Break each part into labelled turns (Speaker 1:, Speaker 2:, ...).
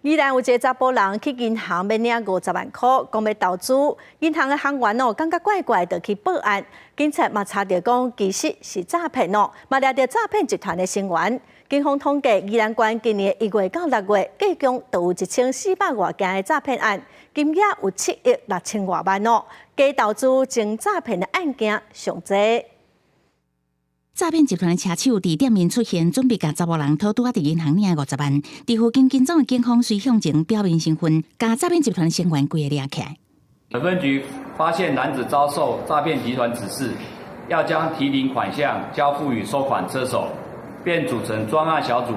Speaker 1: 宜兰有一个查甫人去银行要领50万块，讲要投资，银行的行员感觉怪怪，就去报案。警察嘛查到讲其实是诈骗嘛抓到诈骗集团的成员。警方统计，宜兰县今年1月到6月，计共都有1400多件的诈骗案，金额有7亿6000多万假投资真诈骗的案件上多。
Speaker 2: 诈骗集团的车手伫店面出现，准备甲查某人偷拄伫银行领50万。伫附近跟踪的警方随向前表明身份，甲诈骗集团的成员规个抓起来。
Speaker 3: 本分局发现男子遭受诈骗集团指示，要将提领款项交付予收款车手，便组成专案小组，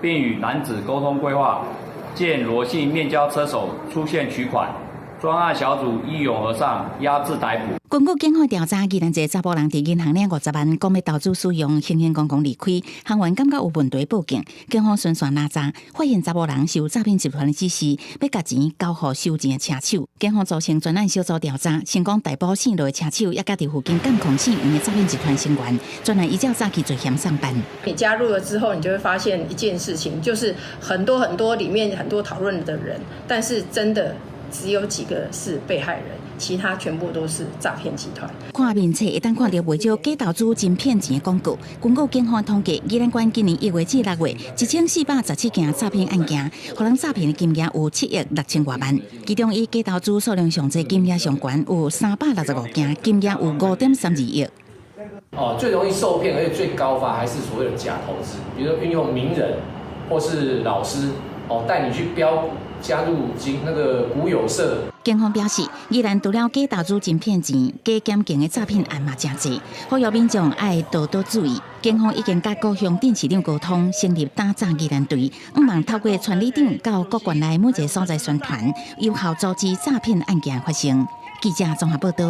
Speaker 3: 并与男子沟通规划，见罗姓面交车手出现取款。专案小组一拥而上，压制逮捕。
Speaker 2: 根据警方调查，宜兰一个查甫人伫银行领50万，讲要投资使用，轻轻公公离开。行员感觉有问题报警，警方巡线拉查，发现查甫人是有诈骗集团的指示，要甲钱交予收钱的车手。警方组成专案小组调查，成功逮捕姓罗的车手，也甲伫附近监控姓余的诈骗集团成员。专案依照早期罪嫌上班。
Speaker 4: 你加入了之后，你就会发现一件事情，就是很多里面很多讨论的人，但是真的只有几个是被害人，其他全部都是诈骗集团。
Speaker 2: 看面册会当看到袂少假投资真骗钱的广告。根据警方统计，宜兰县今年1月至6月，1417件诈骗案件，互人诈骗的金额有7亿6000多万。其中以假投资数量上最，金额上悬有365件，金额有5.32亿。
Speaker 5: 最容易受骗而且最高发还是所谓的假投资，比如说运用名人或是老师带你去标股。加入那个股友社。
Speaker 2: 警方表示，宜兰除了假投资真骗钱，假检警的诈骗案嘛真多，呼吁民众爱多多注意。警方已经甲各乡镇市长沟通，成立打诈宜兰队，希望透过村里长到各县内每一个所在宣传，有效阻止诈骗案件发生。记者综合报道。